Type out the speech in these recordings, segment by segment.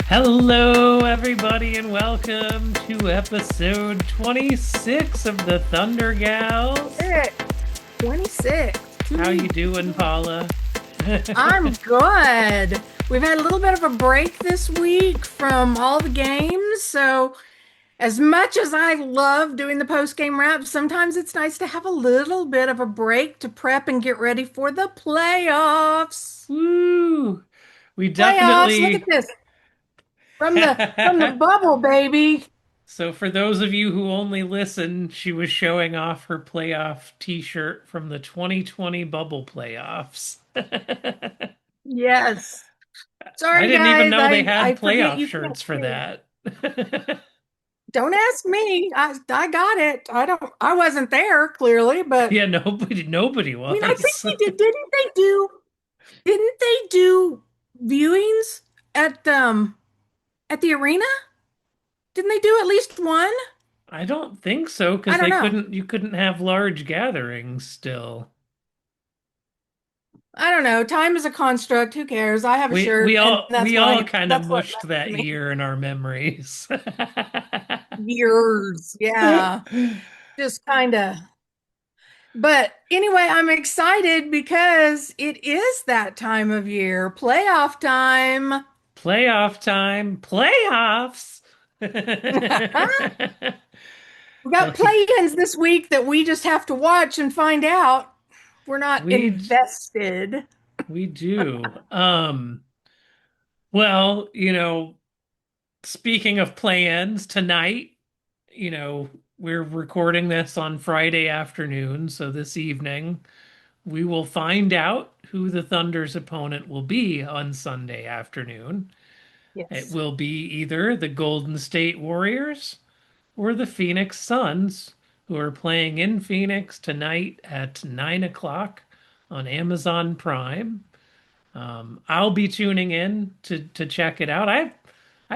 Hello, everybody, and welcome to episode 26 of the Thunder Gals. Six, 26. How you doing, Paula? I'm good. We've had a little bit of a break this week from all the games. So, as much as I love doing the post-game wrap, sometimes it's nice to have a little bit of a break to prep and get ready for the playoffs. Woo! We Playoffs, look at definitely. this. From the bubble, baby. So, for those of you who only listen, she was showing off her playoff t-shirt from the 2020 bubble playoffs. Yes. I Sorry, didn't even guys. know they I had forget playoff you can't shirts for see. that. Don't ask me. I got it. I wasn't there clearly, but Yeah, nobody I mean I think was. they did. Didn't they do viewings at the arena? Didn't they do at least one? I don't think so I because don't they know. couldn't you couldn't have large gatherings still. I don't know. Time is a construct. Who cares? I have a We we shirt and all that's we what all I kind of that's what mushed matters to that me. year in our memories. Years. Yeah. Just kind of. But anyway, I'm excited because it is that time of year, playoff time. Playoff time, playoffs. We got play-ins this week that we just have to watch and find out. We're not We invested. we do. Well, speaking of plans tonight, we're recording this on Friday afternoon, so this evening we will find out who the Thunder's opponent will be on Sunday afternoon. It Yes. will be either the Golden State Warriors or the Phoenix Suns, who are playing in Phoenix tonight at 9 o'clock on Amazon Prime. I'll be tuning in to check it out. I've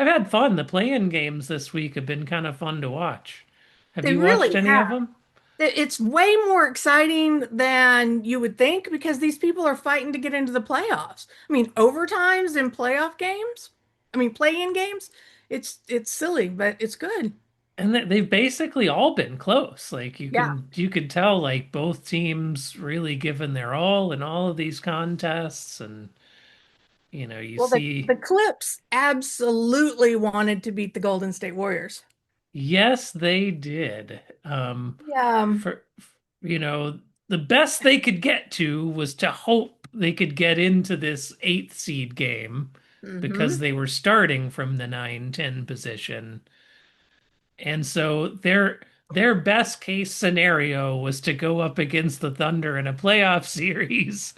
had fun. The play-in games this week have been kind of fun to watch. Have They you watched really any of have. them? It's way more exciting than you would think because these people are fighting to get into the playoffs. I mean, overtimes in playoff games. I mean, play-in games. It's silly, but it's good. And they've basically all been close. Like Yeah. you could tell like both teams really given their all in all of these contests, and you Well, the see. Clips absolutely wanted to beat the Golden State Warriors. Yes, they did. Yeah. For the best they could get to was to hope they could get into this eighth seed game because Mm-hmm. they were starting from the 9-10 position. And so their best case scenario was to go up against the Thunder in a playoff series.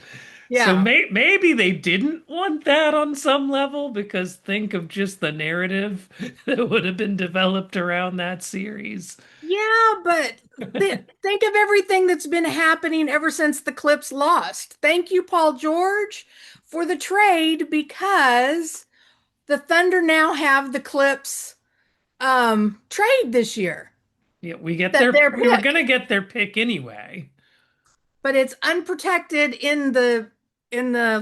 So Yeah. maybe they didn't want that on some level because think of just the narrative that would have been developed around that series. Yeah, but think of everything that's been happening ever since the Clips lost. Thank you, Paul George, for the trade because the Thunder now have the Clips trade this year. Yeah, That their we were gonna pick, get their pick anyway. but it's unprotected in the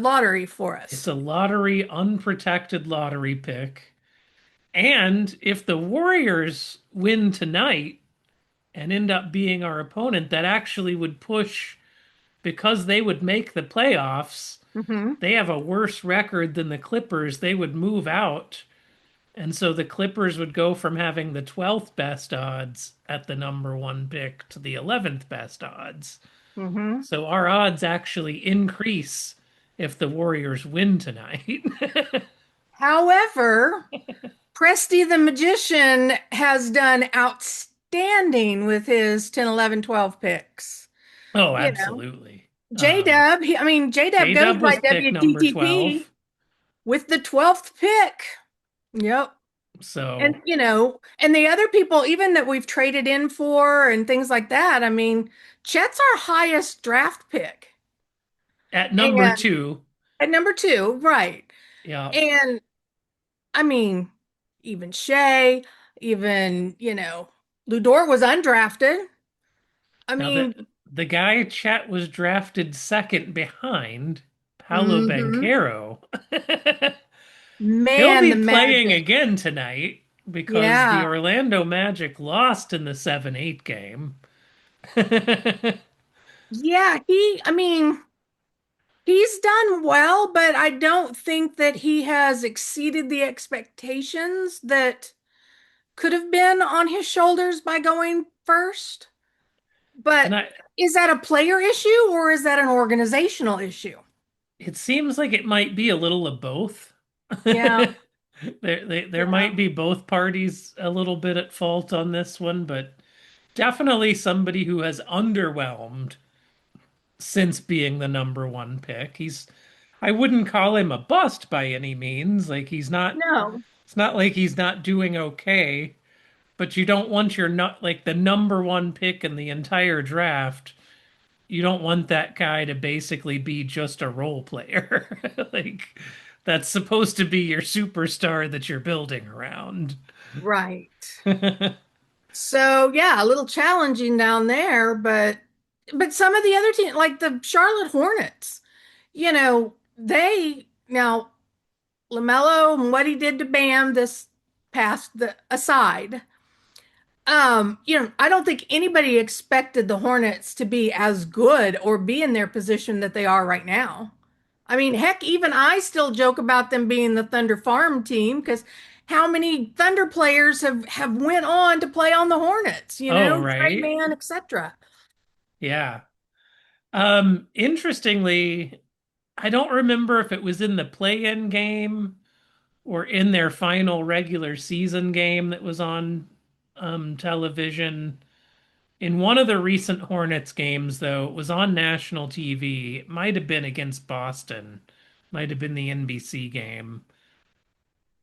lottery for It's us. a lottery, unprotected lottery pick. And if the Warriors win tonight and end up being our opponent, that actually would push because they would make the playoffs. Hmm. They have a worse record than the Clippers. They would move out. And so the Clippers would go from having the 12th best odds at the number one pick to the 11th best odds. Hmm. So our odds actually increase if the Warriors win tonight. However, Presty the Magician has done outstanding with his 10, 11, 12 picks. Oh, You know, absolutely. J-Dub, J-Dub goes J-Dub by was pick number WTTP 12. with the 12th pick. Yep. And, So and the other people, even that we've traded in for and things like that, Chet's our highest draft pick. at number And two, at number two, right. yeah. And I mean, even Shea, even, Ludort was undrafted. I Now mean, the guy Chet was drafted second behind Paolo hmm Banchero. He'll Man, be the playing magic. again tonight because the Yeah. Orlando Magic lost in the 7-8 game. Yeah, I mean, he's done well, but I don't think that he has exceeded the expectations that could have been on his shoulders by going first. And But I is that a player issue or is that an organizational issue? it seems like it might be a little of both. Yeah, There yeah. might be both parties a little bit at fault on this one, but definitely somebody who has underwhelmed since being the number one pick. I wouldn't call him a bust by any means. Like No, it's not like he's not doing okay, but you don't want your not like the number one pick in the entire draft. You don't want that guy to basically be just a role player. Like that's supposed to be your superstar that you're building around. right. So yeah, a little challenging down there, but some of the other teams, like the Charlotte Hornets, they now LaMelo and what he did to Bam this past the aside. I don't think anybody expected the Hornets to be as good or be in their position that they are right now. I mean, heck, even I still joke about them being the Thunder Farm team because how many Thunder players have went on to play on the Hornets, Oh, Trey right. Man, etc. Yeah. Interestingly, I don't remember if it was in the play-in game or in their final regular season game that was on television. In one of the recent Hornets games, though, it was on national TV. It might have been against Boston, might have been the NBC game.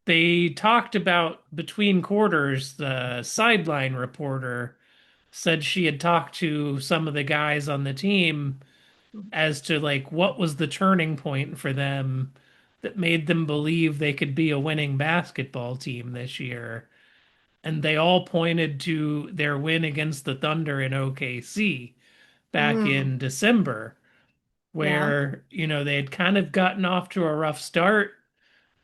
They talked about between quarters, the sideline reporter said she had talked to some of the guys on the team as to like what was the turning point for them that made them believe they could be a winning basketball team this year. And they all pointed to their win against the Thunder in OKC back Mm, in December, yeah. where, they had kind of gotten off to a rough start,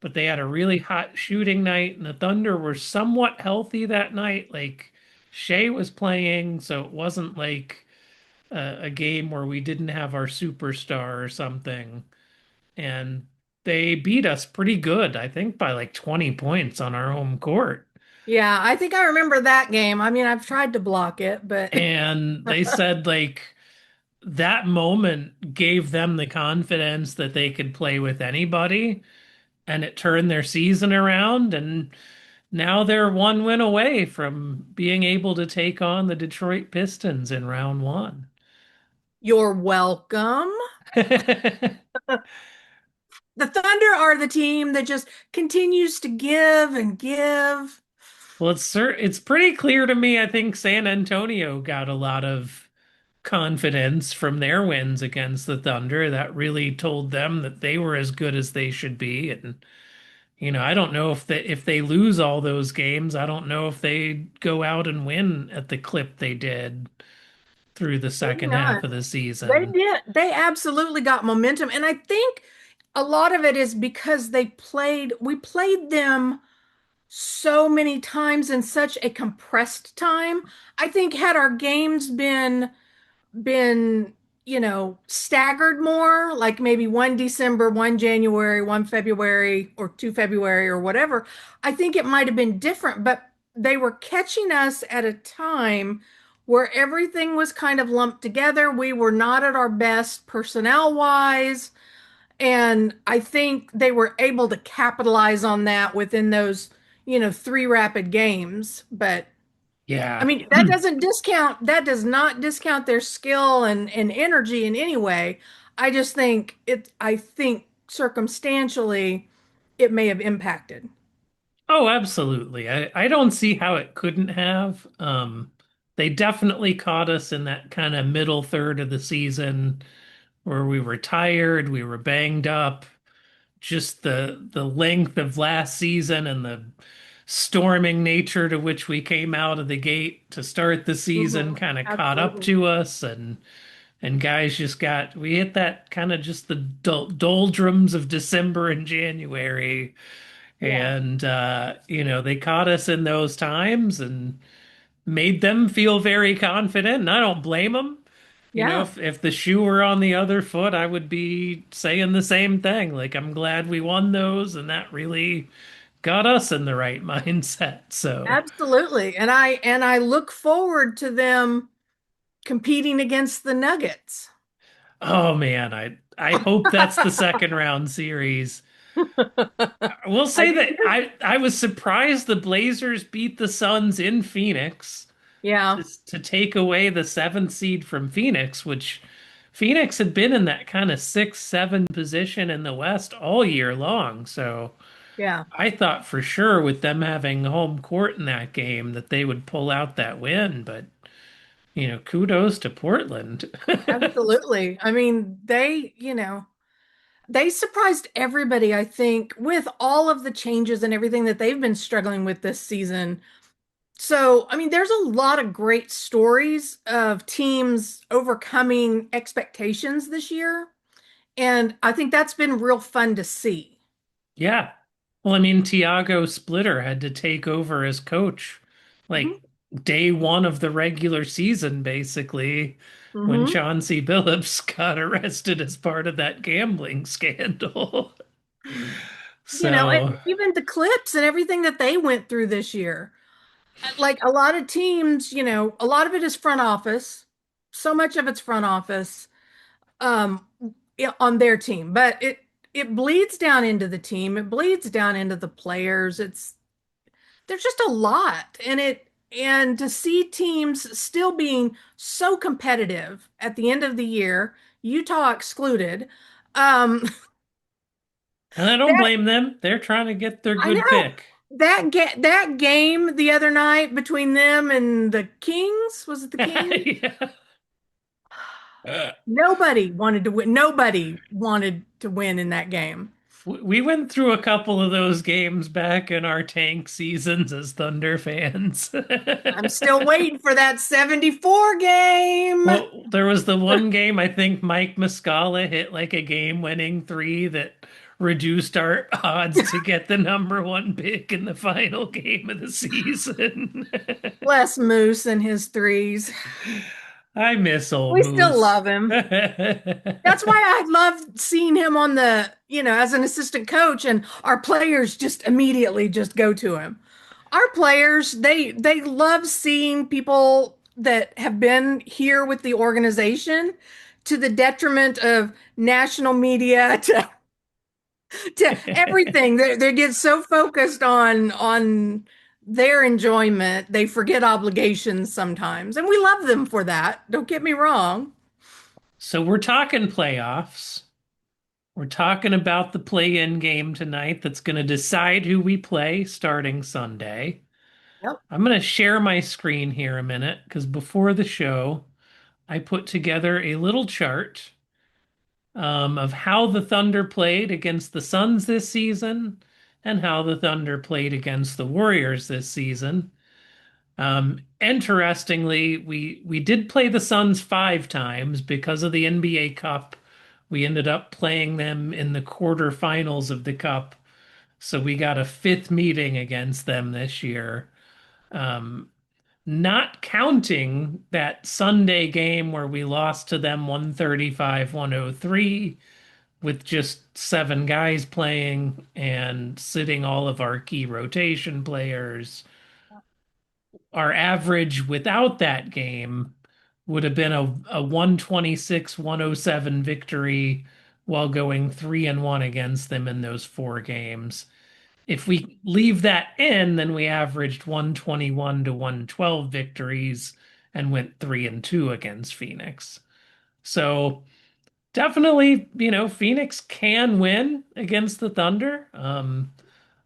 but they had a really hot shooting night, and the Thunder were somewhat healthy that night. Like Shea was playing, so it wasn't like a game where we didn't have our superstar or something. And they beat us pretty good, I think by like 20 points on our home court. Yeah, I think I remember that game. I mean, I've tried to block it, but And they said like that moment gave them the confidence that they could play with anybody, and it turned their season around. And now they're one win away from being able to take on the Detroit Pistons in round one. you're welcome. The Thunder are the team that just continues to give and give. Well, it's pretty clear to me. I think San Antonio got a lot of confidence from their wins against the Thunder. That really told them that they were as good as they should be. And I don't know if they lose all those games, I don't know if they go out and win at the clip they did through the Maybe second half not. of the They season. did. They absolutely got momentum. And I think a lot of it is because we played them so many times in such a compressed time. I think had our games been, staggered more, like maybe one December, one January, one February, or two February, or whatever, I think it might have been different. But they were catching us at a time where everything was kind of lumped together. We were not at our best personnel wise. And I think they were able to capitalize on that within those, three rapid games. But I Yeah. mean, that does not discount their skill and energy in any way. I think circumstantially it may have impacted. Oh, absolutely. I don't see how it couldn't have. They definitely caught us in that kind of middle third of the season where we were tired, we were banged up. Just the length of last season and the storming nature to which we came out of the gate to start the season Mhm. kind of caught up Absolutely. to us, and guys just got we hit that kind of just the doldrums of December and January Yeah. And they caught us in those times and made them feel very confident. And I don't blame them. Yeah. If the shoe were on the other foot, I would be saying the same thing. Like, I'm glad we won those, and that really got us in the right mindset. So, Absolutely. And I look forward to them competing against the Nuggets. oh man, I hope that's the second round series. I will I say do that too. I was surprised the Blazers beat the Suns in Phoenix Yeah. to take away the seventh seed from Phoenix, which Phoenix had been in that kind of 6, 7 position in the West all year long. So Yeah. I thought for sure with them having home court in that game that they would pull out that win, but kudos to Portland. Absolutely. I mean, they surprised everybody, I think, with all of the changes and everything that they've been struggling with this season. So, I mean, there's a lot of great stories of teams overcoming expectations this year. And I think that's been real fun to see. Yeah. Well, I mean, Tiago Splitter had to take over as coach Hmm. like day one of the regular season, basically, when Hmm. Chauncey Billups got arrested as part of that gambling scandal. And So, even the Clips and everything that they went through this year. Like a lot of teams, a lot of it is front office. So much of it's front office um on their team, but it bleeds down into the team. It bleeds down into the players. There's just a lot, and to see teams still being so competitive at the end of the year, Utah excluded. Um, and I don't that blame them. They're trying to get their I good know pick. that game the other night between them and the Kings, was it the Kings? Yeah. Nobody wanted to win. Nobody wanted to win in that game. We went through a couple of those games back in our tank seasons as Thunder fans. I'm still waiting for that 74 game. Well, there was the one game I think Mike Muscala hit like a game-winning three that reduced our odds to get the number one pick in the final game of the season. Bless Moose and his threes. I miss old We still Moose. love him. That's why I love seeing him on as an assistant coach, and our players just immediately just go to him. Our players, they love seeing people that have been here with the organization to the detriment of national media to everything. They get so focused on their enjoyment, they forget obligations sometimes. And we love them for that. Don't get me wrong. So we're talking playoffs. We're talking about the play-in game tonight that's going to decide who we play starting Sunday. Yep. I'm going to share my screen here a minute because before the show, I put together a little chart of how the Thunder played against the Suns this season and how the Thunder played against the Warriors this season. Interestingly, we did play the Suns 5 times because of the NBA Cup. We ended up playing them in the quarterfinals of the Cup, so we got a fifth meeting against them this year. Um, Not counting that Sunday game where we lost to them 135-103 with just 7 guys playing and sitting all of our key rotation players. Our average without that game would have been a 126-107 victory while going 3-1 against them in those 4 games. If we leave that in, then we averaged 121 to 112 victories and went 3-2 against Phoenix. So definitely, Phoenix can win against the Thunder.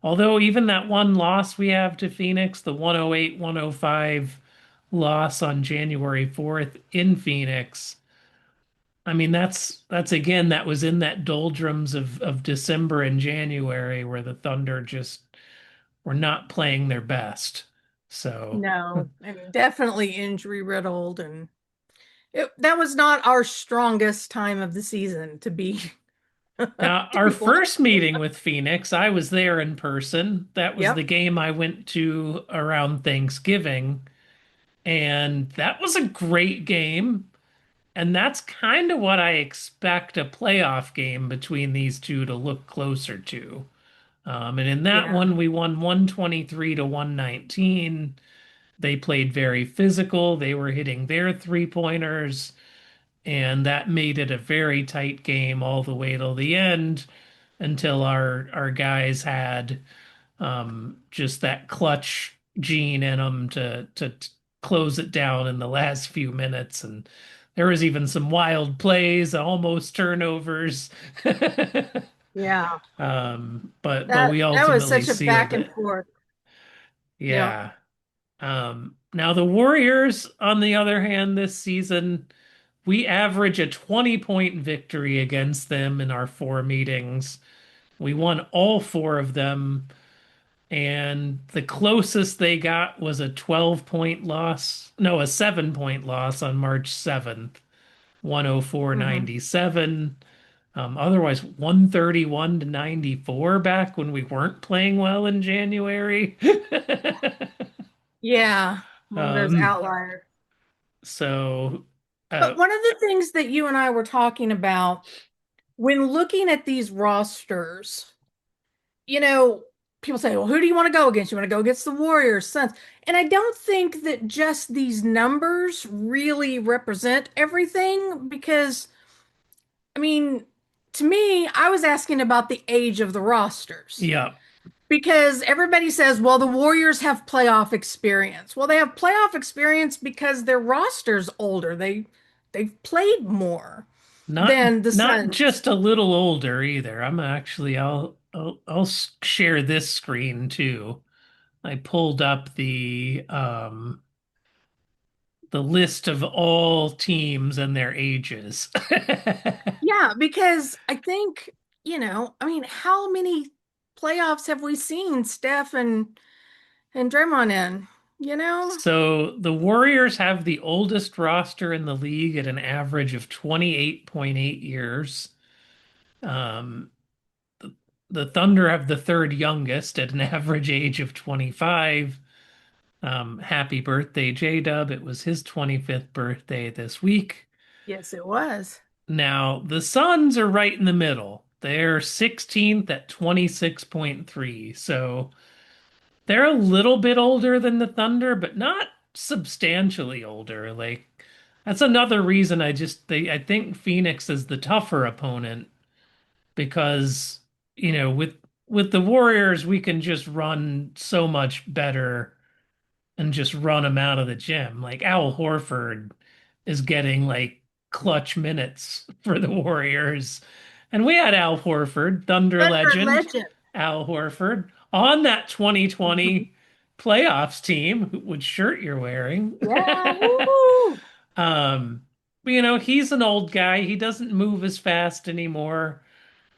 Although even that one loss we have to Phoenix, the 108-105 loss on January 4th in Phoenix, I mean that's again that was in that doldrums of December and January where the Thunder just were not playing their best. So No, and definitely injury riddled, and that was not our strongest time of the season to be. Now, to our be blunt. first meeting with Phoenix, I was there in person. That was the Yep. game I went to around Thanksgiving, and that was a great game. And that's kind of what I expect a playoff game between these two to look closer to. And in that Yeah. one, we won 123 to 119. They played very physical. They were hitting their three-pointers, and that made it a very tight game all the way till the end until our guys had just that clutch gene in them to close it down in the last few minutes. And there was even some wild plays, almost turnovers. Yeah. But we That was ultimately such a sealed back and it. forth. Yeah. Yeah. Now the Warriors, on the other hand, this season, we average a 20-point victory against them in our four meetings. We won all four of them, and the closest they got was a 12-point loss. No, a 7-point loss on March 7th, Hmm. 104-97. Otherwise, 131 to 94 back when we weren't playing well in January. Yeah. One of those Um, outliers. so, uh, But one of the things that you and I were talking about when looking at these rosters, you know, people say, well, who do you want to go against? You want to go against the Warriors, Suns. And I don't think that just these numbers really represent everything because, I mean, to me, I was asking about the age of the rosters yeah, because everybody says, well, the Warriors have playoff experience. Well, they have playoff experience because their roster's older. They've played more not than the not Suns. just a little older either. I'll share this screen too. I pulled up the list of all teams and their ages. Yeah, because I think, I mean, how many playoffs have we seen Steph and Draymond in? You know? So the Warriors have the oldest roster in the league at an average of 28.8 years. Um, the, the Thunder have the third youngest at an average age of 25. Happy birthday, J-Dub. It was his 25th birthday this week. Yes, it was. Now, the Suns are right in the middle. They're 16th at 26.3. So they're a little bit older than the Thunder, but not substantially older. Like that's another reason I think Phoenix is the tougher opponent because with the Warriors we can just run so much better and just run him out of the gym. Like Al Horford is getting like clutch minutes for the Warriors. And we had Al Horford, Thunder Thunder legend, legend. Al Horford, on that 2020 playoffs team. Which shirt you're wearing? Yeah, woo. um, he's an old guy. He doesn't move as fast anymore.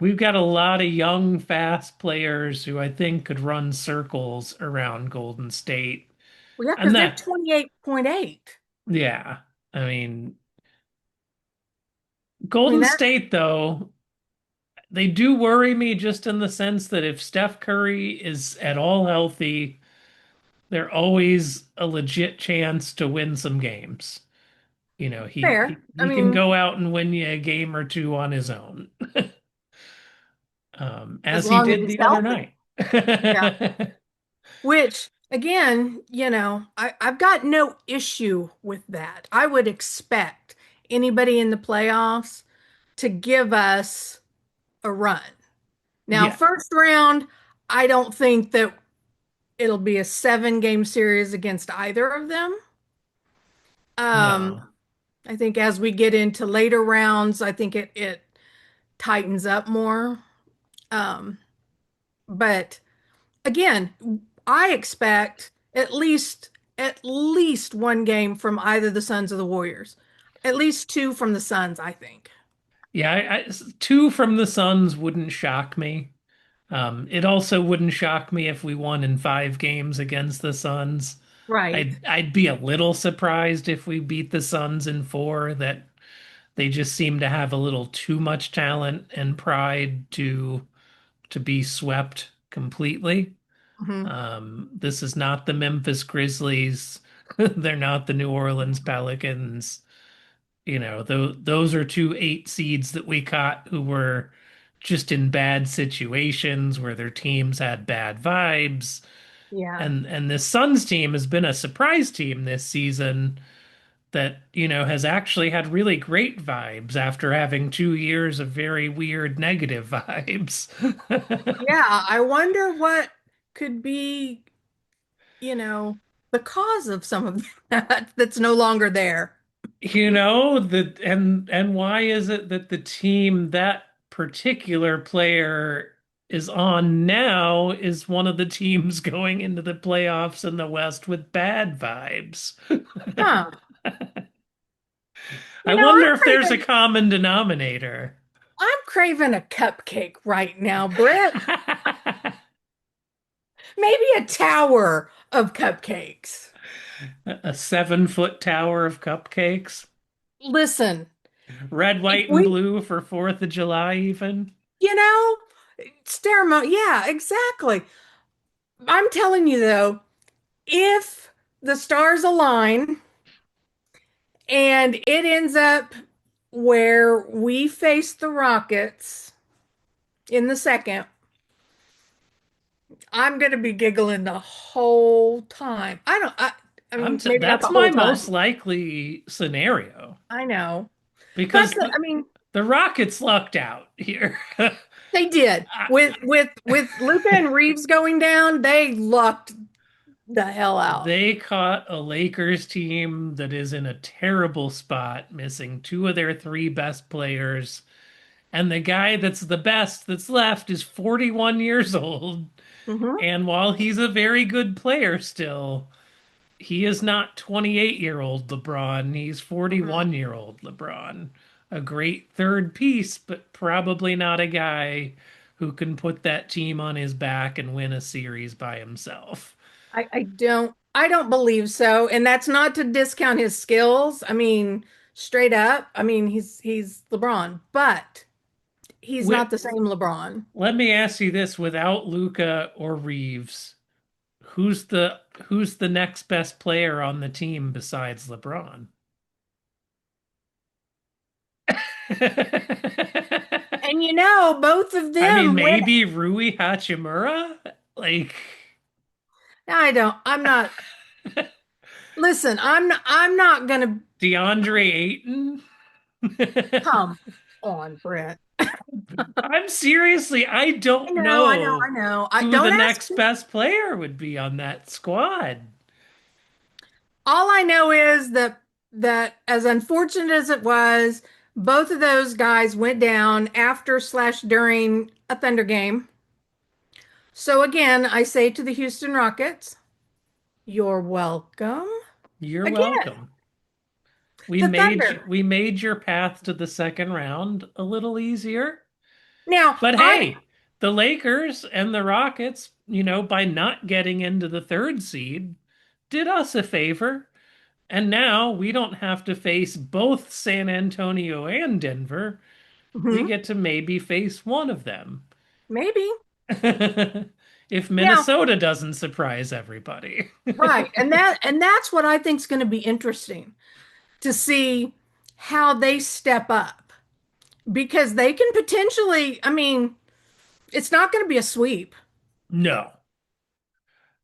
We've got a lot of young, fast players who I think could run circles around Golden State. Well, yeah, And because they're that 28.8. Yeah. I mean, I mean, Golden that State, though, they do worry me just in the sense that if Steph Curry is at all healthy, they're always a legit chance to win some games. He, fair. he I he can mean, go out and win you a game or two on his own, as as he long as did he's the other healthy. night. Yeah. Which, again, I've got no issue with that. I would expect anybody in the playoffs to give us a run. Now, Yeah, first round, I don't think that it'll be a 7 game series against either of them. Um, no. I think as we get into later rounds, I think it tightens up more. Um, but again, I expect at least 1 game from either the Suns or the Warriors. At least two from the Suns, I think. Yeah, two from the Suns wouldn't shock me. It also wouldn't shock me if we won in 5 games against the Suns. Right. I'd be a little surprised if we beat the Suns in 4. They just seem to have a little too much talent and pride to be swept completely. Hmm. This is not the Memphis Grizzlies. They're not the New Orleans Pelicans. Those are two eight seeds that we caught who were just in bad situations where their teams had bad vibes. Yeah. And this Suns team has been a surprise team this season that, has actually had really great vibes after having 2 years of very weird negative vibes. Yeah, I wonder what could be, you know, the cause of some of that that's no longer there. And why is it that the team that particular player is on now is one of the teams going into the playoffs in the West with bad vibes? Huh. I wonder if there's a common denominator. I'm craving a cupcake right now, Britt. Maybe a tower of cupcakes. A 7-foot tower of cupcakes, Listen, red, if white, and we, blue for 4th of July, even. you know, yeah, exactly. I'm telling you though, if the stars align and it ends up where we face the Rockets in the second, I'm gonna be giggling the whole time. I mean, maybe not the That's whole my most time. likely scenario I know. But because I mean, the Rockets lucked out here. they did. With Luca and Reeves going down, they lucked the hell out. They caught a Lakers team that is in a terrible spot, missing two of their three best players. And the guy that's the best that's left is 41 years old. Hmm. And while he's a very good player still, he is not 28-year-old LeBron. He's Hmm. 41-year-old LeBron. A great third piece, but probably not a guy who can put that team on his back and win a series by himself. I don't believe so. And that's not to discount his skills. I mean, straight up. I mean, he's LeBron, but he's Wi- not the same LeBron. Let me ask you this without Luca or Reeves, who's the next best player on the team besides LeBron? And both of I mean, them went. maybe Rui Hachimura? Like I'm not. Listen, I'm not gonna DeAndre Ayton? come on, Brett. I I don't know, I know, know I know. I who the don't ask. next best player would be on that squad. All I know is that as unfortunate as it was, both of those guys went down after slash during a Thunder game. So again, I say to the Houston Rockets, you're welcome. You're Again, welcome. We the made Thunder. we made your path to the second round a little easier. Now, But hey, the Lakers and the Rockets, by not getting into the third seed, did us a favor. And now we don't have to face both San Antonio and Denver. We mhm, get to maybe face one of them. maybe. If Now, Minnesota doesn't surprise everybody. right. And that's what I think is going to be interesting to see how they step up because they can potentially, I mean, it's not going to be a sweep. No.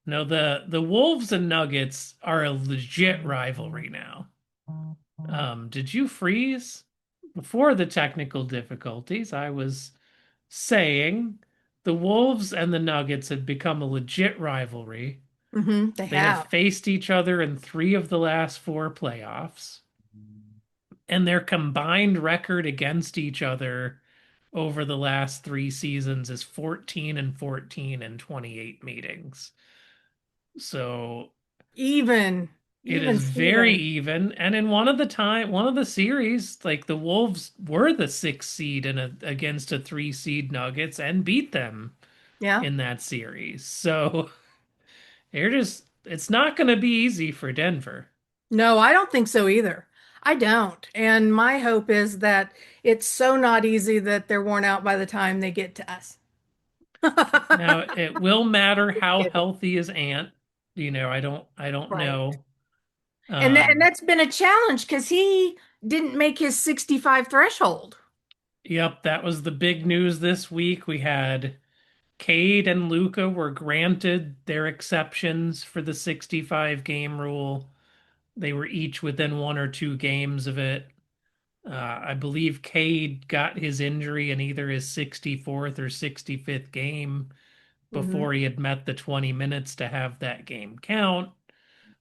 No, the Wolves and Nuggets are a legit rivalry now. Did you freeze? Before the technical difficulties, I was saying the Wolves and the Nuggets had become a legit rivalry. They They have have. faced each other in three of the last four playoffs, and their combined record against each other over the last three seasons is 14 and 14 in 28 meetings. So Even, it even is very Steven. even. And in one of the series, like the Wolves were the sixth seed against a three seed Nuggets and beat them Yeah. in that series. So it's not going to be easy for Denver. No, I don't think so either. I don't. And my hope is that it's so not easy that they're worn out by the time they get to us. Now, it will matter Just how kidding. healthy is Ant. I don't Right. know. And that's been a challenge because he didn't make his 65 threshold. Yep, that was the big news this week. We had Cade and Luca were granted their exceptions for the 65 game rule. They were each within one or two games of it. I believe Cade got his injury in either his 64th or 65th game Mhm. before he had met the 20 minutes to have that game count. So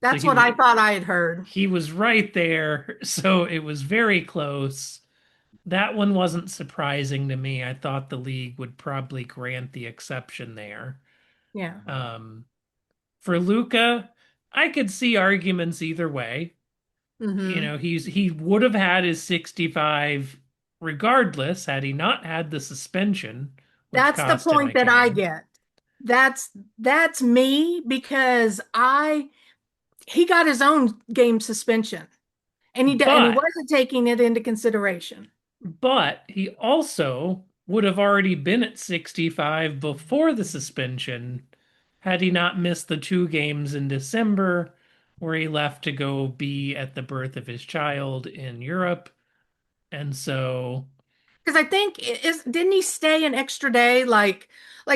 That's what I thought I had heard. he was right there. So it was very close. That one wasn't surprising to me. I thought the league would probably grant the exception there. Yeah. Um, for Luca, I could see arguments either way. Hmm. He would have had his 65 regardless had he not had the suspension, which That's the cost him a point that I game. get. That's that's me because I he got his own game suspension and he But wasn't taking it into consideration. but he also would have already been at 65 before the suspension had he not missed the two games in December where he left to go be at the birth of his child in Europe. And so, Because I think is didn't he stay an extra day? Like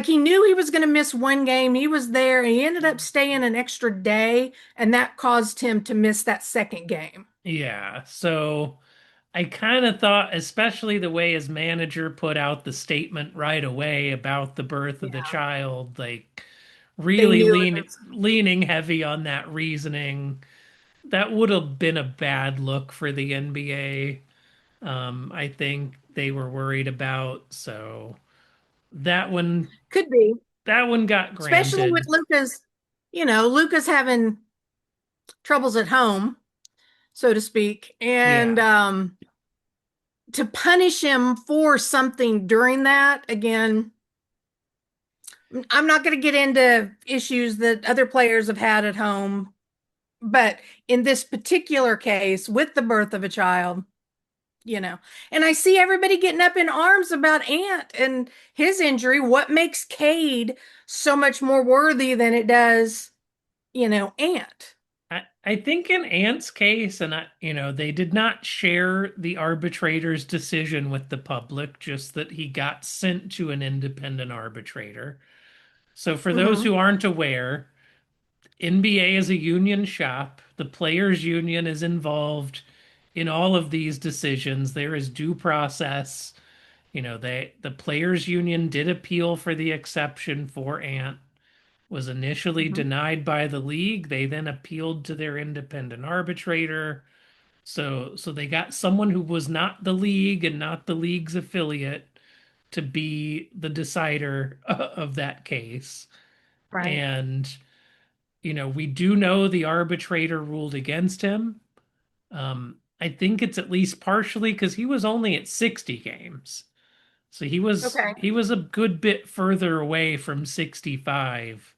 he knew he was going to miss one game. He was there and he ended up staying an extra day, and that caused him to miss that second game. yeah. So I kind of thought, especially the way his manager put out the statement right away about the birth of the Yeah, child, like they really knew it was. leaning heavy on that reasoning. That would have been a bad look for the NBA. I think they were worried about. So that one Could be, that one got especially with granted. Lucas. Lucas having troubles at home, so to speak, and Yeah. to punish him for something during that again. I'm not going to get into issues that other players have had at home, but in this particular case, with the birth of a child, and I see everybody getting up in arms about Ant and his injury. What makes Cade so much more worthy than it does, Ant? I think in Ant's case, and they did not share the arbitrator's decision with the public, just that he got sent to an independent arbitrator. So for those Hmm. who aren't aware, NBA is a union shop. The players' union is involved in all of these decisions. There is due process. The players' union did appeal for the exception for Ant, was initially Hmm. denied by the league. They then appealed to their independent arbitrator. So they got someone who was not the league and not the league's affiliate to be the decider of that case. Right. And we do know the arbitrator ruled against him. I think it's at least partially because he was only at 60 games. So he was Okay. he was a good bit further away from 65,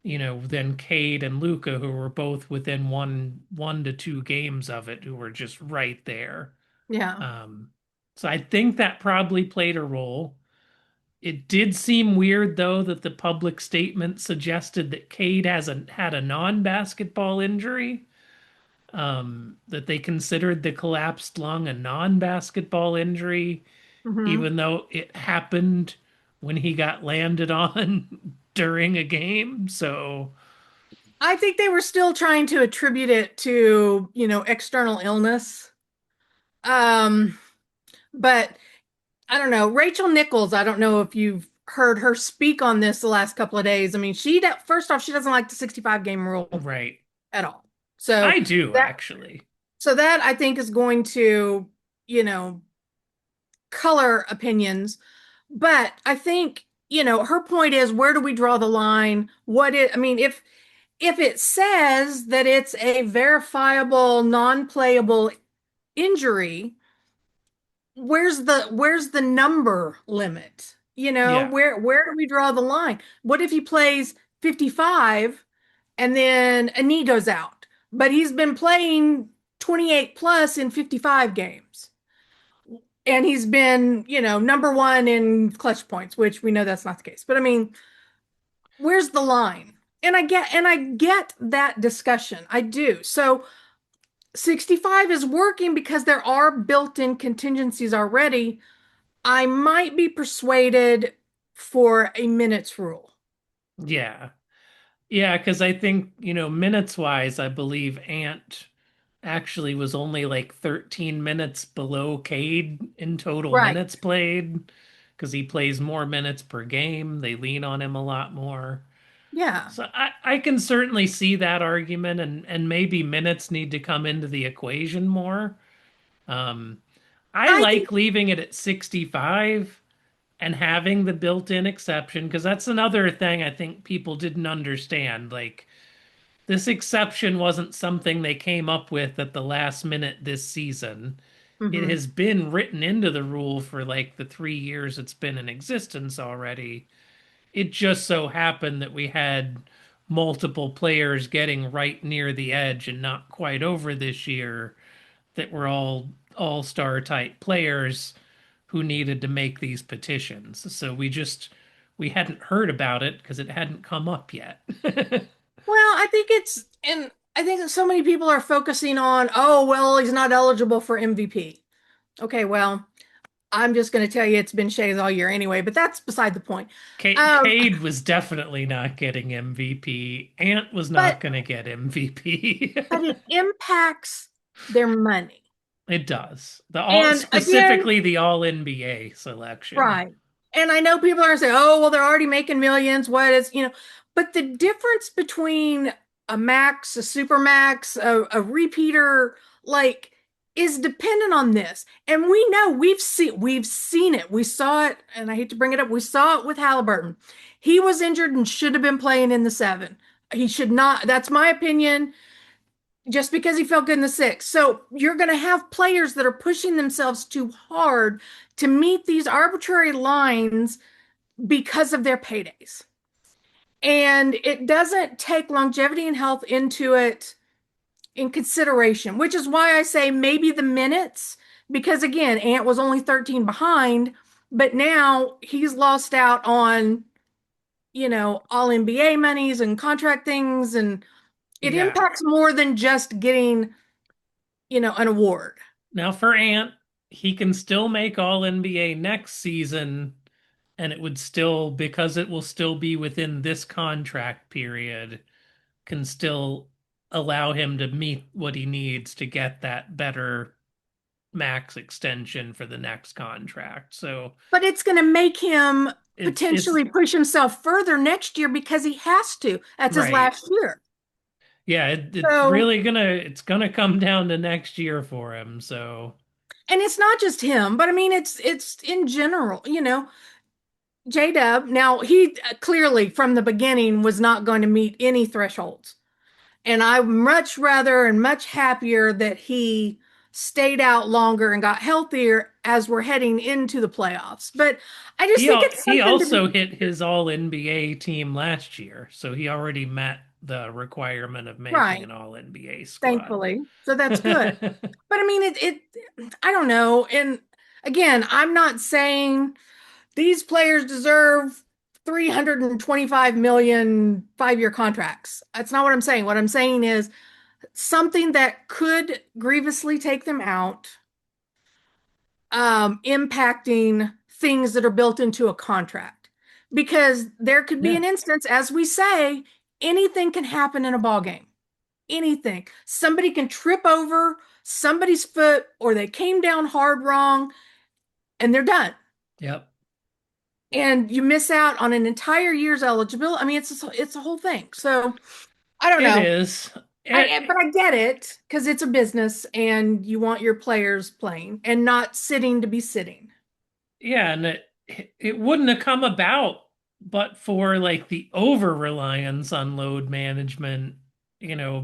than Cade and Luca, who were both within one to two games of it, who were just right there. Yeah. Um, so I think that probably played a role. It did seem weird, though, that the public statement suggested that Cade had a non-basketball injury, that they considered the collapsed lung a non-basketball injury, Hmm. even though it happened when he got landed on during a game. So, I think they were still trying to attribute it to, external illness. Um, but I don't know. Rachel Nichols, I don't know if you've heard her speak on this the last couple of days. I mean, first off, she doesn't like the 65 game rule right. at all. So I do that actually. so that I think is going to, you know, color opinions. But I think, her point is, where do we draw the line? I mean, if it says that it's a verifiable, non-playable injury, where's the number limit? Yeah. Where do we draw the line? What if he plays 55 and then a knee goes out, but he's been playing 28 plus in 55 games. And he's been, number one in clutch points, which we know that's not the case. But I mean, where's the line? And I get that discussion. I do. So 65 is working because there are built-in contingencies already. I might be persuaded for a minutes rule. Yeah. Yeah, because I think, minutes wise, I believe Ant actually was only like 13 minutes below Cade in total Right. minutes played because he plays more minutes per game. They lean on him a lot more. Yeah. So I can certainly see that argument, and maybe minutes need to come into the equation more. Um, I I think like leaving it at 65 and having the built-in exception because that's another thing I think people didn't understand. Like this exception wasn't something they came up with at the last minute this season. It mhm. has been written into the rule for like the 3 years it's been in existence already. It just so happened that we had multiple players getting right near the edge and not quite over this year that were all-star type players who needed to make these petitions. So we hadn't heard about it because it hadn't come up yet. Well, I think that so many people are focusing on, oh, well, he's not eligible for MVP. Okay, well, I'm just going to tell you it's been Shays all year anyway, but that's beside the point. Um, Cade was definitely not getting MVP. Ant was but not going to get MVP. but it impacts their money. It does. The all And again, specifically the all NBA selection. right. And I know people are going to say, oh, well, they're already making millions. What is, but the difference between a max, a super max, a repeater, like, is dependent on this. And we know we've seen it. We saw it, and I hate to bring it up. We saw it with Halliburton. He was injured and should have been playing in the seven. He should not. That's my opinion just because he felt good in the six. So you're going to have players that are pushing themselves too hard to meet these arbitrary lines because of their paydays. And it doesn't take longevity and health into it in consideration, which is why I say maybe the minutes, because again, Ant was only 13 behind, but now he's lost out on, all NBA monies and contract things, and it Yeah. impacts more than just getting an award. Now for Ant, he can still make all NBA next season, and it would still, because it will still be within this contract period, can still allow him to meet what he needs to get that better max extension for the next contract. So But it's going to make him it's potentially push himself further next year because he has to. That's his right. last year. Yeah, it's So, really gonna come down to next year for him. So and it's not just him, but I mean it's in general, J-Dub. Now he clearly from the beginning was not going to meet any thresholds. And I'm much rather and much happier that he stayed out longer and got healthier as we're heading into the playoffs. But I just think it's he something to also be hit his all NBA team last year, so he already met the requirement of making right, an all NBA squad. thankfully. So that's good. But I mean, I don't know. And again, I'm not saying these players deserve 325 million 5-year contracts. That's not what I'm saying. What I'm saying is something that could grievously take them out, impacting things that are built into a contract. Because there could be Yeah. an instance, as we say, anything can happen in a ball game. Anything. Somebody can trip over somebody's foot or they came down hard wrong and they're done. Yep. And you miss out on an entire year's eligibility. I mean, it's a whole thing. So I don't It know. is. But I get it because it's a business and you want your players playing and not sitting to be sitting. Yeah, and it wouldn't have come about but for like the over reliance on load management,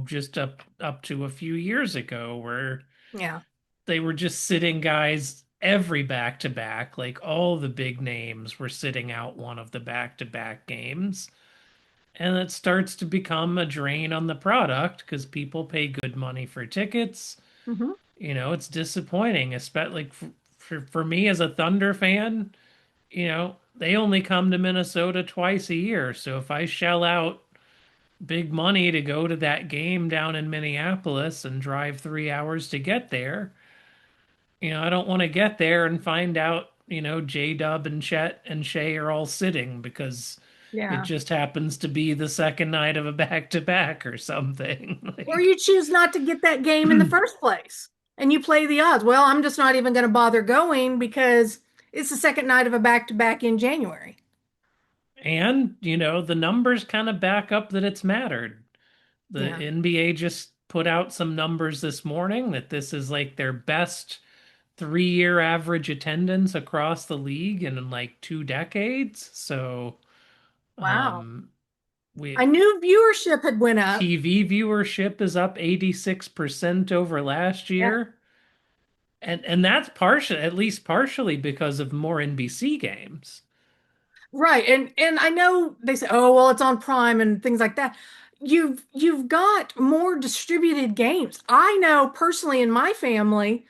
just up to a few years ago where Yeah. they were just sitting guys every back to back, like all the big names were sitting out one of the back to back games. And it starts to become a drain on the product because people pay good money for tickets. Hmm. It's disappointing, especially like for me as a Thunder fan. They only come to Minnesota twice a year. So if I shell out big money to go to that game down in Minneapolis and drive 3 hours to get there, I don't want to get there and find out, J Dub and Chet and Shea are all sitting because it Yeah. just happens to be the second night of a back to back or something. Or Like, you choose not to get that game in the first place and you play the odds. Well, I'm just not even going to bother going because it's the second night of a back-to-back in January. and, the numbers kind of back up that it's mattered. The Yeah. NBA just put out some numbers this morning that this is like their best 3 year average attendance across the league in like 2 decades. So, Wow. um, I we knew viewership had went up. TV viewership is up 86% over last Yeah. year. And that's partial, at least partially because of more NBC games. Right. And I know they say, "Oh, well, it's on Prime and things like that." You've got more distributed games. I know personally in my family,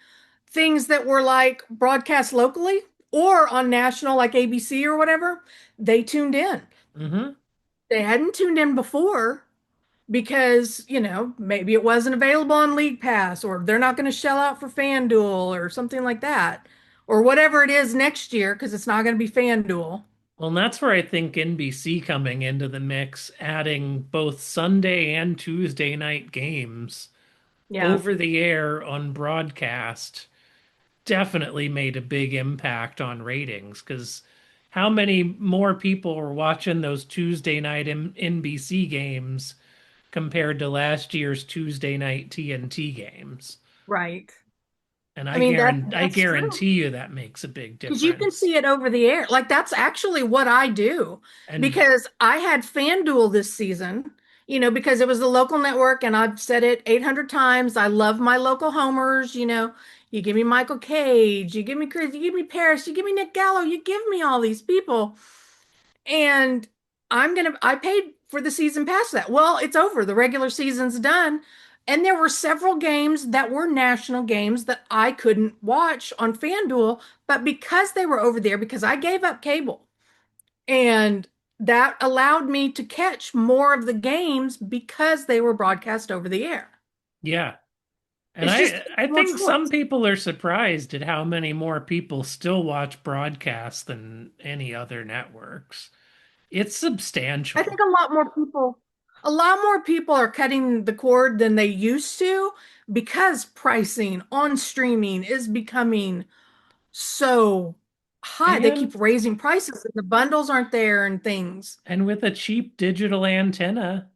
things that were like broadcast locally or on national like ABC or whatever, they tuned in. Hmm. They hadn't tuned in before because, maybe it wasn't available on League Pass or they're not going to shell out for FanDuel or something like that. Or whatever it is next year because it's not going to be FanDuel. Well, and that's where I think NBC coming into the mix, adding both Sunday and Tuesday night games Yeah. over the air on broadcast definitely made a big impact on ratings because how many more people were watching those Tuesday night NBC games compared to last year's Tuesday night TNT games? Right. And I I mean, guarantee I that's true. guarantee you that makes a big Because you can difference. see it over the air. Like that's actually what I do. And Because I had FanDuel this season, because it was the local network, and I've said it 800 times. I love my local homers. You give me Michael Cage, you give me Chris, you give me Paris, you give me Nick Gallo, you give me all these people. And I paid for the season pass that. Well, it's over. The regular season's done. And there were several games that were national games that I couldn't watch on FanDuel, but because they were over there, because I gave up cable, and that allowed me to catch more of the games because they were broadcast over the air. yeah, and It's just I more think some choice. people are surprised at how many more people still watch broadcast than any other networks. It's I think substantial. a lot more people are cutting the cord than they used to because pricing on streaming is becoming so high. They keep And raising prices and the bundles aren't there and things. and with a cheap digital antenna,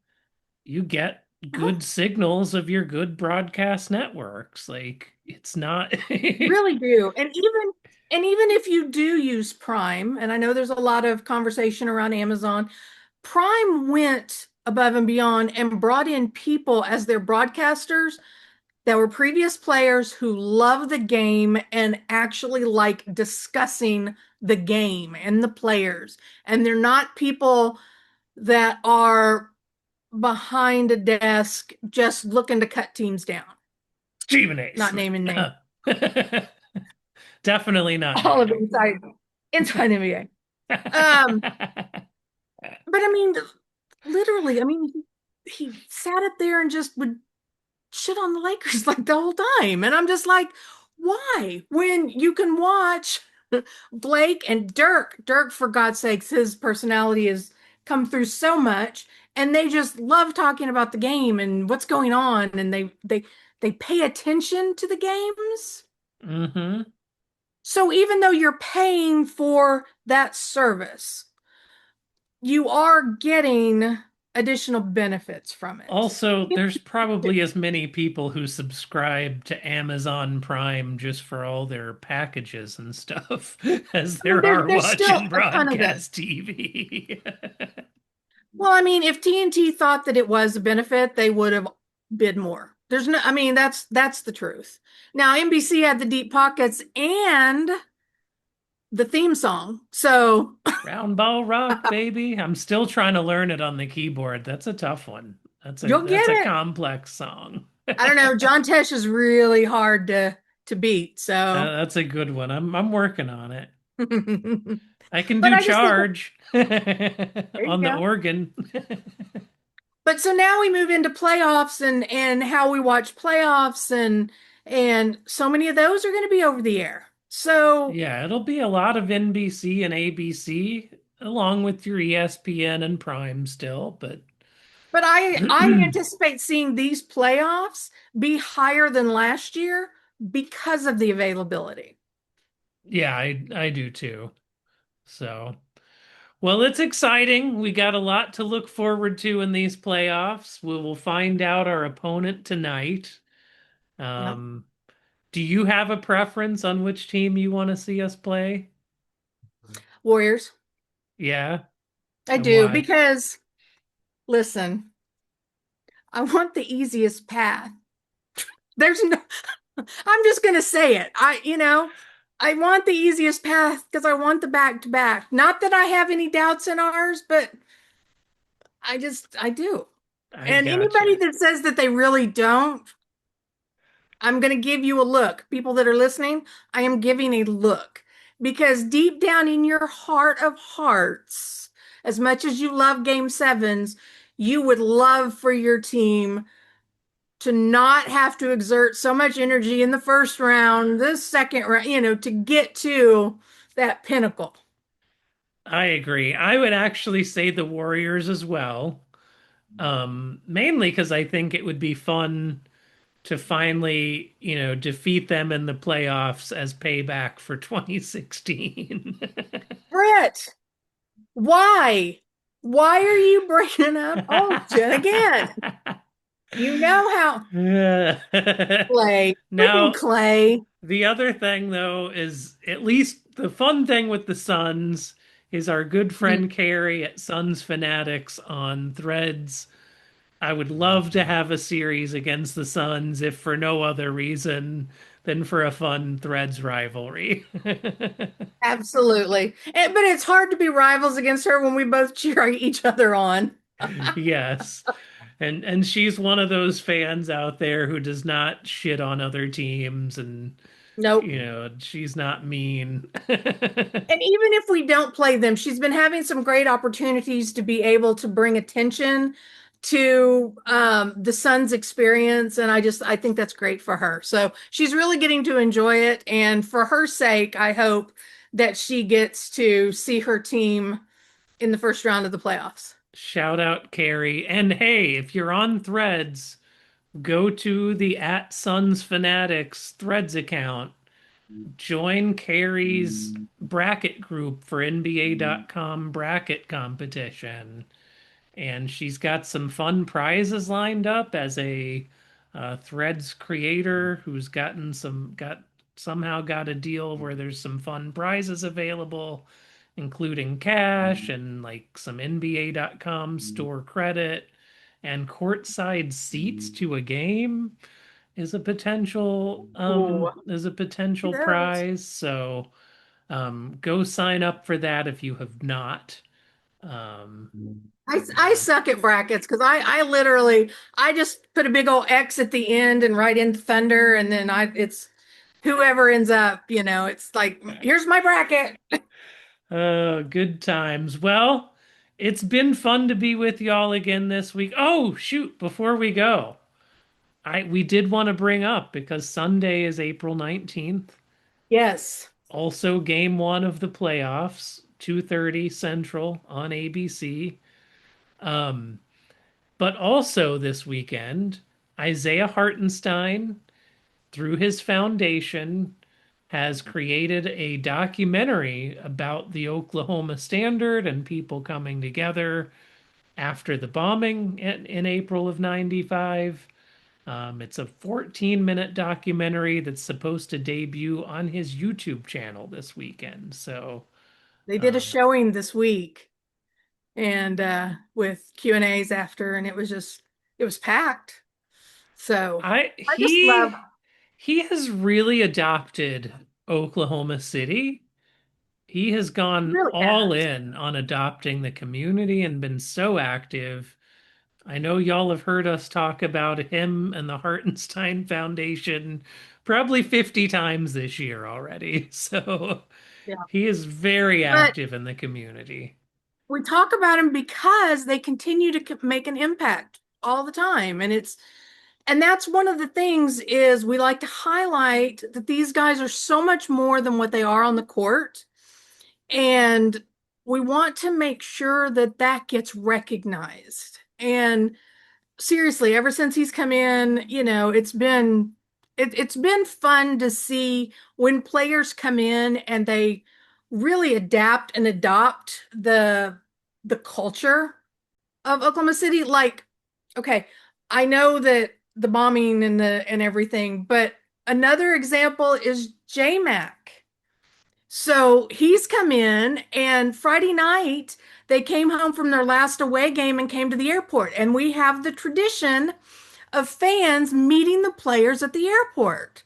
you get Uh-huh. good signals of your good broadcast networks. Like it's not Really do. And even if you do use Prime, and I know there's a lot of conversation around Amazon, Prime went above and beyond and brought in people as their broadcasters that were previous players who love the game and actually like discussing the game and the players. And they're not people that are behind a desk just looking to cut teams down, Stephen not naming names. A. Definitely not All of it naming. inside NBA. Um, but I mean, literally, I mean, he sat up there and just would shit on the Lakers like the whole time. And I'm just like, why? When you can watch Blake and Dirk, Dirk, for God's sakes, his personality has come through so much, and they just love talking about the game and what's going on, and they pay attention to the games. Hmm. So even though you're paying for that service, you are getting additional benefits from it. Also, there's probably as many people who subscribe to Amazon Prime just for all their packages and stuff as I mean, there are there's still watching a ton of those. broadcast TV. Well, I mean, if TNT thought that it was a benefit, they would have bid more. There's no, I mean, that's the truth. Now, NBC had the deep pockets and the theme song. So Round ball rock, baby. I'm still trying to learn it on the keyboard. That's a tough one. That's a you'll get that's a it. complex song. I don't know. John Tesh is really hard to beat. So, That's a good one. I'm working on it. but I can do I just think charge there you on the go. organ. But so now we move into playoffs and how we watch playoffs and so many of those are going to be over the air. So, Yeah, it'll be a lot of NBC and ABC along with your ESPN and Prime still, but but I anticipate seeing these playoffs be higher than last year because of the availability. yeah, I do too. So, well, it's exciting. We got a lot to look forward to in these playoffs. We will find out our opponent tonight. Yep. Um, do you have a preference on which team you want to see us play? Warriors. Yeah, I and do why? because listen, I want the easiest path. There's no I'm just going to say it. I want the easiest path because I want the back to back. Not that I have any doubts in ours, but I do. I And anybody gotcha. that says that they really don't, I'm going to give you a look. People that are listening, I am giving a look because deep down in your heart of hearts, as much as you love game sevens, you would love for your team to not have to exert so much energy in the first round, the second round, to get to that pinnacle. I agree. I would actually say the Warriors as well. Mainly because I think it would be fun to finally, defeat them in the playoffs as payback for 2016. Brett, why? Why are you bringing up Olsen again? You know how Clay, freaking Now, Clay. the other thing though is at least the fun thing with the Suns is our good friend Carrie at Suns Fanatics on Threads. I would love to have a series against the Suns if for no other reason than for a fun Threads rivalry. Absolutely. But it's hard to be rivals against her when we both cheer each other on. Yes. And she's one of those fans out there who does not shit on other teams and Nope. she's not mean. And even if we don't play them, she's been having some great opportunities to be able to bring attention to the Suns experience. And I think that's great for her. So she's really getting to enjoy it. And for her sake, I hope that she gets to see her team in the first round of the playoffs. Shout out Carrie. And hey, if you're on Threads, go to the at Suns Fanatics Threads account. Join Carrie's bracket group for NBA.com bracket competition. And she's got some fun prizes lined up as a Threads creator who's somehow got a deal where there's some fun prizes available, including cash and like some NBA.com store credit and courtside seats to a game Ooh, is a see potential those. prize. So go sign up for that if you have not. Um, I uh, suck at brackets because I literally I just put a big old X at the end and write in Thunder and then I it's whoever ends up, it's like here's my bracket. good times. Well, it's been fun to be with y'all again this week. Oh, shoot, before we go, I we did want to bring up because Sunday is April 19th, Yes. also game 1 of the playoffs, 2:30 Central on ABC. Um, but also this weekend, Isaiah Hartenstein, through his foundation, has created a documentary about the Oklahoma Standard and people coming together after the bombing in April of 95. It's a 14-minute documentary that's supposed to debut on his YouTube channel this weekend. So, They did a um, showing this week and with Q&As after and it was packed. So I I just love he has really adopted Oklahoma City. He has gone really all has. in on adopting the community and been so active. I know y'all have heard us talk about him and the Hartenstein Foundation probably 50 times this year already. So Yeah. he is very But active in the community. we talk about them because they continue to make an impact all the time. And that's one of the things is we like to highlight that these guys are so much more than what they are on the court. And we want to make sure that that gets recognized. And seriously, ever since he's come in, it's been fun to see when players come in and they really adapt and adopt the culture of Oklahoma City. Like, okay, I know that the bombing and everything, but another example is J-Mac. So he's come in, and Friday night they came home from their last away game and came to the airport. And we have the tradition of fans meeting the players at the airport.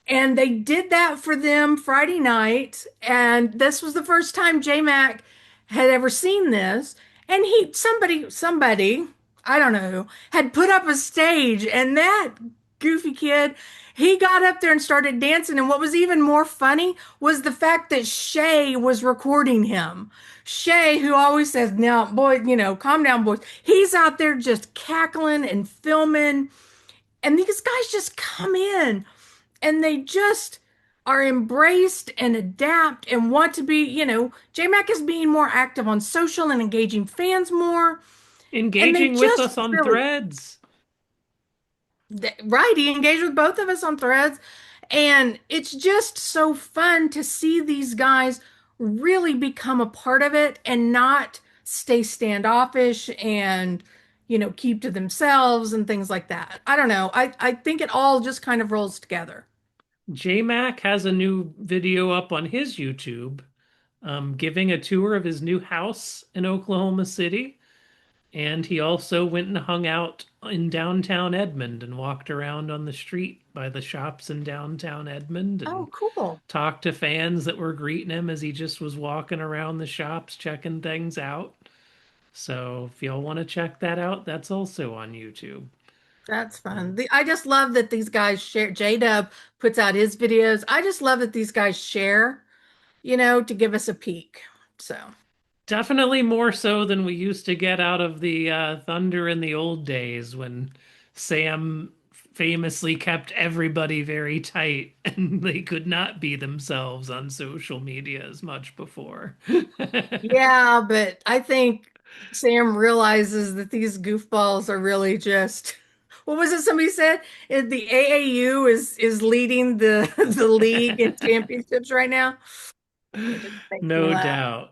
And they did that for them Friday night. And this was the first time J-Mac had ever seen this. And somebody, I don't know, had put up a stage. And that goofy kid, he got up there and started dancing. And what was even more funny was the fact that Shay was recording him. Shay, who always says, now, boy, calm down, boys. He's out there just cackling and filming. And these guys just come in and they just are embraced and adapt and want to be, JMac is being more active on social and engaging fans more. And they Engaging with just us on really, threads. right, he engaged with both of us on threads. And it's just so fun to see these guys really become a part of it and not stay standoffish and, keep to themselves and things like that. I don't know. I think it all just kind of rolls together. JMac has a new video up on his YouTube, giving a tour of his new house in Oklahoma City. And he also went and hung out in downtown Edmond and walked around on the street by the shops in downtown Edmond Oh, and cool. talked to fans that were greeting him as he just was walking around the shops checking things out. So if y'all want to check that out, that's also on YouTube. That's Uh, fun. I just love that these guys share. J-Dub puts out his videos. I just love that these guys share, to give us a peek. So, Definitely more so than we used to get out of the Thunder in the old days when Sam famously kept everybody very tight and they could not be themselves on social media as much before. yeah, but I think Sam realizes that these goofballs are really just what was it somebody said? The AAU is leading the the league in championships right now. It just makes me No laugh. doubt.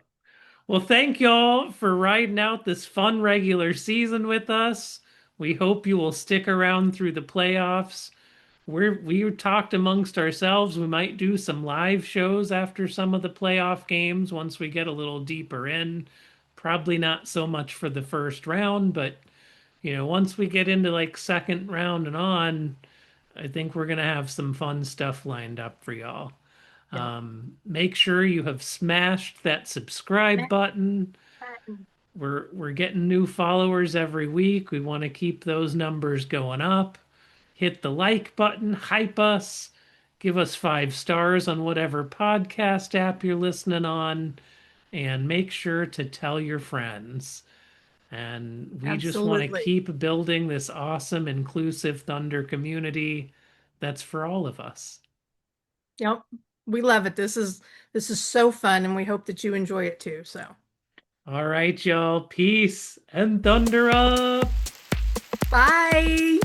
Well, thank y'all for riding out this fun regular season with us. We hope you will stick around through the playoffs. We talked amongst ourselves. We might do some live shows after some of the playoff games once we get a little deeper in. Probably not so much for the first round, but once we get into like second round and on, I think we're gonna have some fun stuff lined up for y'all. Yeah. Make sure you have smashed that subscribe button. We're getting new followers every week. We want to keep those numbers going up. Hit the like button, hype us, give us 5 stars on whatever podcast app you're listening on, and make sure to tell your friends. And we just want to Absolutely. keep building this awesome, inclusive Thunder community that's for all of us. Yep. We love it. This is so fun and we hope that you enjoy it too. So, All right, y'all. Peace and Thunder up. bye.